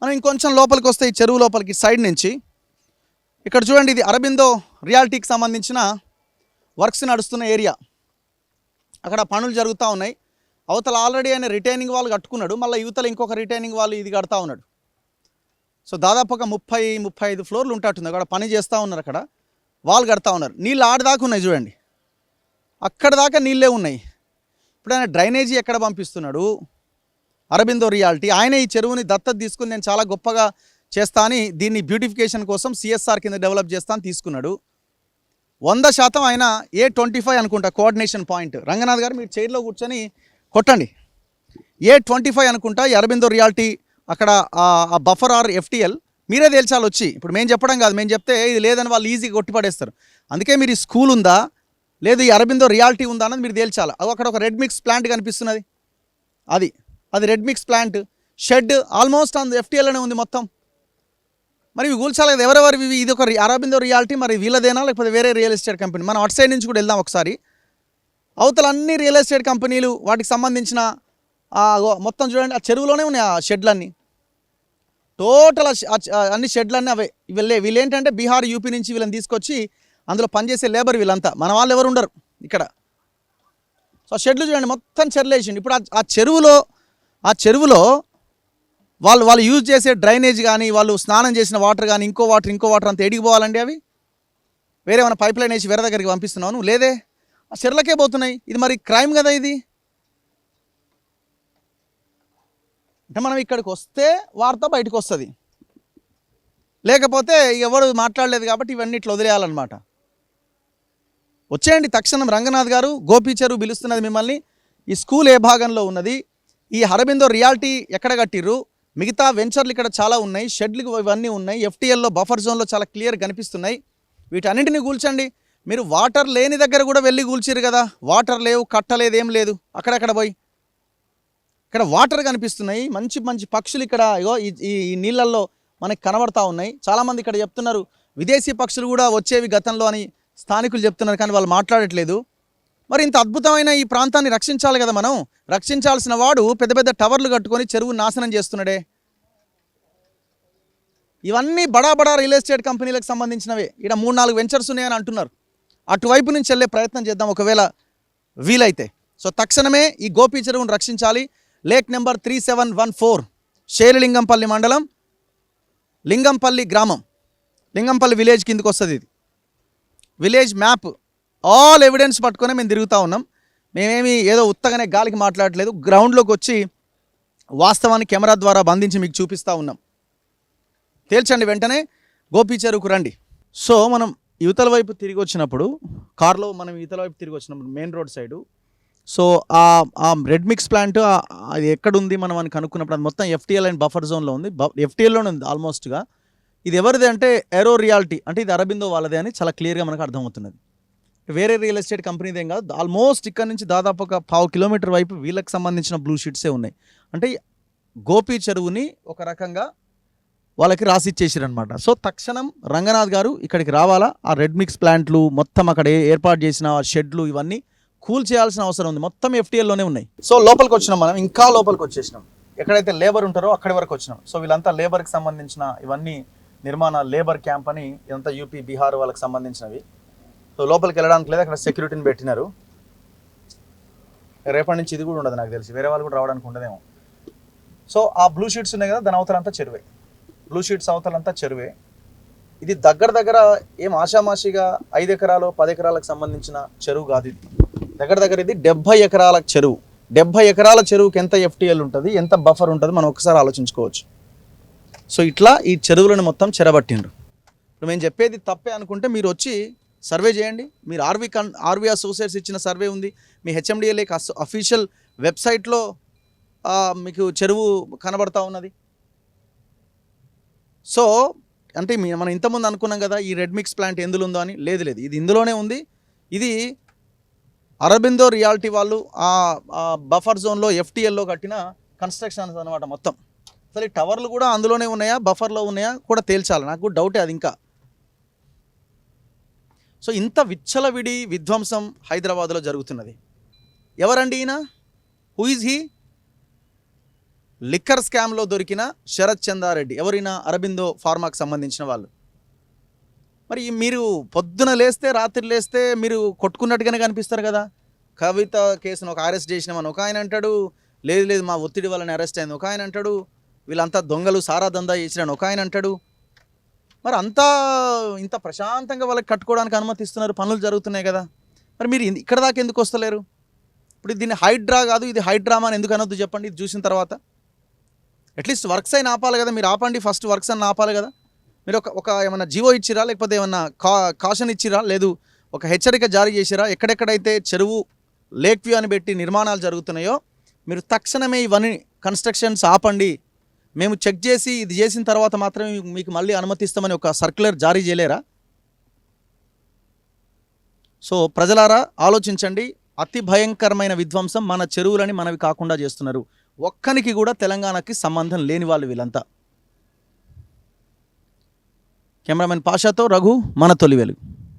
మనం ఇంకొంచెం లోపలికి వస్తే ఈ చెరువు లోపలికి సైడ్ నుంచి ఇక్కడ చూడండి, ఇది అరబిందో రియాలిటీకి సంబంధించిన వర్క్స్ నడుస్తున్న ఏరియా. అక్కడ పనులు జరుగుతూ ఉన్నాయి. అవతల ఆల్రెడీ ఆయన రిటైనింగ్ వాళ్ళు కట్టుకున్నాడు, మళ్ళీ యువతల ఇంకొక రిటైనింగ్ వాళ్ళు ఇది కడతా ఉన్నాడు. సో దాదాపు ఒక 30-35 ఫ్లోర్లు ఉంటట్టుంది. అక్కడ పని చేస్తూ ఉన్నారు, అక్కడ వాళ్ళు కడతా ఉన్నారు. నీళ్ళు ఆడదాకా ఉన్నాయి చూడండి, అక్కడ దాకా నీళ్ళే ఉన్నాయి. ఇప్పుడు ఆయన డ్రైనేజీ ఎక్కడ పంపిస్తున్నాడు? అరబిందో రియాలిటీ ఆయన ఈ చెరువుని దత్తత తీసుకుని నేను చాలా గొప్పగా చేస్తా అని దీన్ని బ్యూటిఫికేషన్ కోసం సిఎస్ఆర్ కింద డెవలప్ చేస్తా అని తీసుకున్నాడు. 100% ఆయన A25 అనుకుంటా కోఆర్డినేషన్ పాయింట్. రంగనాథ్ గారు మీరు చైర్లో కూర్చొని కొట్టండి. A25 అనుకుంటా ఈ అరబిందో రియాలిటీ అక్కడ ఆ బఫర్ ఆర్ FTL మీరే తేల్చాలి వచ్చి. ఇప్పుడు మేము చెప్పడం కాదు, మేము చెప్తే ఇది లేదని వాళ్ళు ఈజీగా కొట్టిపడేస్తారు. అందుకే మీరు ఈ స్కూల్ ఉందా లేదు ఈ అరబిందో రియాలిటీ ఉందా అన్నది మీరు తేల్చాలి. అక్కడ ఒక రెడ్ మిక్స్ ప్లాంట్ కనిపిస్తున్నది, అది red mix plant. Shed almost FTL అనే ఉంది మొత్తం. మరి ఇవి కూల్చాలి కదా ఎవరెవరు ఇవి? ఇది ఒక అరబిందో రియాలిటీ, మరి వీళ్ళదేనా లేకపోతే వేరే రియల్ ఎస్టేట్ కంపెనీ? మనం అటు సైడ్ నుంచి కూడా వెళ్దాం ఒకసారి. అవతల అన్ని రియల్ ఎస్టేట్ కంపెనీలు వాటికి సంబంధించిన మొత్తం చూడండి, ఆ చెరువులోనే ఉన్నాయి ఆ షెడ్లన్నీ. టోటల్ అన్ని షెడ్లన్నీ అవే. వీళ్ళు ఏంటంటే బీహార్ యూపీ నుంచి వీళ్ళని తీసుకొచ్చి అందులో పనిచేసే లేబర్ వీళ్ళంతా, మన వాళ్ళు ఎవరు ఉండరు ఇక్కడ. సో షెడ్లు చూడండి మొత్తం చెర్లేసిండు. ఇప్పుడు ఆ చెరువులో వాళ్ళు యూజ్ చేసే డ్రైనేజ్ కానీ వాళ్ళు స్నానం చేసిన వాటర్ కానీ ఇంకో వాటర్ అంతా ఎడిగిపోవాలండి. అవి వేరే మన పైప్ లైన్ వేసి వేరే దగ్గరికి పంపిస్తున్నాను లేదే, ఆ చెర్లకే పోతున్నాయి. ఇది మరి క్రైమ్ కదా ఇది. అంటే మనం ఇక్కడికి వస్తే వార్త బయటకు వస్తుంది, లేకపోతే ఎవరు మాట్లాడలేదు కాబట్టి ఇవన్నీ ఇట్లా వదిలేయాలన్నమాట. వచ్చేయండి తక్షణం. రంగనాథ్ గారు గోపి చెరువు పిలుస్తున్నది మిమ్మల్ని. ఈ స్కూల్ ఏ భాగంలో ఉన్నది? ఈ అరబిందో రియాలిటీ ఎక్కడ కట్టిర్రు? మిగతా వెంచర్లు ఇక్కడ చాలా ఉన్నాయి, షెడ్లు ఇవన్నీ ఉన్నాయి. FTLలో బఫర్ జోన్లో చాలా క్లియర్ కనిపిస్తున్నాయి. వీటన్నింటినీ కూల్చండి. మీరు వాటర్ లేని దగ్గర కూడా వెళ్ళి కూల్చిరు కదా, వాటర్ లేవు కట్టలేదు ఏం లేదు. అక్కడక్కడ పోయి ఇక్కడ వాటర్ కనిపిస్తున్నాయి, మంచి మంచి పక్షులు ఇక్కడ ఇగో ఈ నీళ్ళల్లో మనకి కనబడతా ఉన్నాయి. చాలామంది ఇక్కడ చెప్తున్నారు విదేశీ పక్షులు కూడా వచ్చేవి గతంలో అని స్థానికులు చెప్తున్నారు, కానీ వాళ్ళు మాట్లాడట్లేదు. మరి ఇంత అద్భుతమైన ఈ ప్రాంతాన్ని రక్షించాలి కదా మనం. రక్షించాల్సిన వాడు పెద్ద పెద్ద టవర్లు కట్టుకొని చెరువు నాశనం చేస్తున్నాడే. ఇవన్నీ బడా రియల్ ఎస్టేట్ కంపెనీలకు సంబంధించినవే. ఇక్కడ 3-4 వెంచర్స్ ఉన్నాయని అంటున్నారు. అటువైపు నుంచి వెళ్ళే ప్రయత్నం చేద్దాం ఒకవేళ వీలైతే. సో తక్షణమే ఈ గోపి చెరువును రక్షించాలి. లేక్ నెంబర్ 3714 శేరిలింగంపల్లి మండలం, లింగంపల్లి గ్రామం, లింగంపల్లి విలేజ్ కిందకి వస్తుంది. ఇది విలేజ్ మ్యాప్ ఆల్ ఎవిడెన్స్ పట్టుకొని మేము తిరుగుతూ ఉన్నాం. మేమేమి ఏదో ఉత్తగానే గాలికి మాట్లాడట్లేదు, గ్రౌండ్లోకి వచ్చి వాస్తవాన్ని కెమెరా ద్వారా బంధించి మీకు చూపిస్తూ ఉన్నాం. తేల్చండి వెంటనే, గోపి చెరువుకు రండి. సో మనం యువతల వైపు తిరిగి వచ్చినప్పుడు, కార్లో మనం యువతల వైపు తిరిగి వచ్చినప్పుడు మెయిన్ రోడ్ సైడు, సో ఆ రెడ్ మిక్స్ ప్లాంట్ అది ఎక్కడుంది మనం అని కనుక్కున్నప్పుడు అది మొత్తం FTL అండ్ బఫర్ జోన్లో ఉంది. FTLలోనే ఉంది ఆల్మోస్ట్గా. ఇది ఎవరిది అంటే ఏరో రియాలిటీ, అంటే ఇది అరబిందో వాళ్ళదే అని చాలా క్లియర్గా మనకు అర్థమవుతున్నది. వేరే రియల్ ఎస్టేట్ కంపెనీదేం కాదు. ఆల్మోస్ట్ ఇక్కడ నుంచి దాదాపు ఒక 1/2 కిలోమీటర్ వైపు వీళ్ళకి సంబంధించిన బ్లూ షీట్సే ఉన్నాయి. అంటే గోపి చెరువుని ఒక రకంగా వాళ్ళకి రాసిచ్చేసారనమాట. సో తక్షణం రంగనాథ్ గారు ఇక్కడికి రావాలా. ఆ రెడ్ మిక్స్ ప్లాంట్లు మొత్తం అక్కడ ఏర్పాటు చేసిన షెడ్లు ఇవన్నీ కూల్ చేయాల్సిన అవసరం ఉంది. మొత్తం FTLలోనే ఉన్నాయి. సో లోపలికి వచ్చినాం మనం, ఇంకా లోపలికి వచ్చేసినాం. ఎక్కడైతే లేబర్ ఉంటారో అక్కడి వరకు వచ్చినాం. సో వీళ్ళంతా లేబర్కి సంబంధించిన ఇవన్నీ నిర్మాణ లేబర్ క్యాంప్ అని, ఇదంతా యూపీ బీహార్ వాళ్ళకి సంబంధించినవి. సో లోపలికి వెళ్ళడానికి లేదు, అక్కడ సెక్యూరిటీని పెట్టినారు. రేపటి నుంచి ఇది కూడా ఉండదు నాకు తెలిసి, వేరే వాళ్ళు కూడా రావడానికి ఉండదేమో. సో ఆ బ్లూ షీట్స్ ఉన్నాయి కదా, దాని అవతలంతా చెరువే. Blue sheets అవతలంతా చెరువే. ఇది దగ్గర ఏం ఆషామాషిగా 5 ఎకరాలు 10 ఎకరాలకు సంబంధించిన చెరువు కాదు. ఇది దగ్గర ఇది 70 ఎకరాల చెరువు. 70 ఎకరాల చెరువుకి ఎంత FTL ఉంటుంది, ఎంత బఫర్ ఉంటుంది, మనం ఒకసారి ఆలోచించుకోవచ్చు. సో ఇట్లా ఈ చెరువులను మొత్తం చెరబట్టిండ్రు. ఇప్పుడు మేము చెప్పేది తప్పే అనుకుంటే మీరు వచ్చి సర్వే చేయండి. మీరు ఆర్వీ అసోసియేట్స్ ఇచ్చిన సర్వే ఉంది, మీ HMDLA అఫీషియల్ వెబ్సైట్లో మీకు చెరువు కనబడతా ఉన్నది. సో అంటే మనం ఇంతకుముందు అనుకున్నాం కదా ఈ రెడ్ మిక్స్ ప్లాంట్ ఎందులో ఉందో అని. లేదు ఇది ఇందులోనే ఉంది. ఇది అరబిందో రియాలిటీ వాళ్ళు ఆ బఫర్ జోన్లో FTLలో కట్టిన కన్స్ట్రక్షన్స్ అనమాట మొత్తం. అసలు ఈ టవర్లు కూడా అందులోనే ఉన్నాయా బఫర్లో ఉన్నాయా కూడా తేల్చాలి, నాకు డౌటే అది ఇంకా. సో ఇంత విచ్చలవిడి విధ్వంసం హైదరాబాద్లో జరుగుతున్నది. ఎవరండి ఈయన? Who is he? లిక్కర్ స్కామ్లో దొరికిన శరత్ చందారెడ్డి, ఎవరైనా అరబిందో ఫార్మాకు సంబంధించిన వాళ్ళు. మరి మీరు పొద్దున లేస్తే రాత్రి లేస్తే మీరు కొట్టుకున్నట్టుగానే కనిపిస్తారు కదా. కవిత కేసును ఒక అరెస్ట్ చేసినామని ఒక ఆయన అంటాడు, లేదు లేదు మా ఒత్తిడి వల్లనే అరెస్ట్ అయింది ఒక ఆయన అంటాడు, వీళ్ళంతా దొంగలు సారా దందా చేసినాను ఒక ఆయన అంటాడు. మరి అంతా ఇంత ప్రశాంతంగా వాళ్ళకి కట్టుకోవడానికి అనుమతిస్తున్నారు, పనులు జరుగుతున్నాయి కదా. మరి మీరు ఇక్కడ దాకా ఎందుకు వస్తలేరు? ఇప్పుడు దీన్ని హైడ్రా కాదు, ఇది హైడ్రామా అని ఎందుకు అనొద్దు చెప్పండి. ఇది చూసిన తర్వాత అట్లీస్ట్ వర్క్స్ అయినా ఆపాలి కదా. మీరు ఆపండి, ఫస్ట్ వర్క్స్ అని ఆపాలి కదా. మీరు ఒక ఏమన్నా జీవో ఇచ్చిరా, లేకపోతే ఏమన్నా కాషన్ ఇచ్చిరా, లేదు ఒక హెచ్చరిక జారీ చేసిరా? ఎక్కడెక్కడైతే చెరువు లేక్ వ్యూ అని పెట్టి నిర్మాణాలు జరుగుతున్నాయో మీరు తక్షణమే ఇవన్నీ కన్స్ట్రక్షన్స్ ఆపండి, మేము చెక్ చేసి ఇది చేసిన తర్వాత మాత్రమే మీకు మళ్ళీ అనుమతిస్తామని ఒక సర్క్యులర్ జారీ చేయలేరా? సో ప్రజలారా ఆలోచించండి. అతి భయంకరమైన విధ్వంసం మన చెరువులని మనవి కాకుండా చేస్తున్నారు. ఒక్కనికి కూడా తెలంగాణకి సంబంధం లేని వాళ్ళు వీళ్ళంతా. కెమెరామెన్ పాషాతో రఘు, మన తొలి వెలుగు.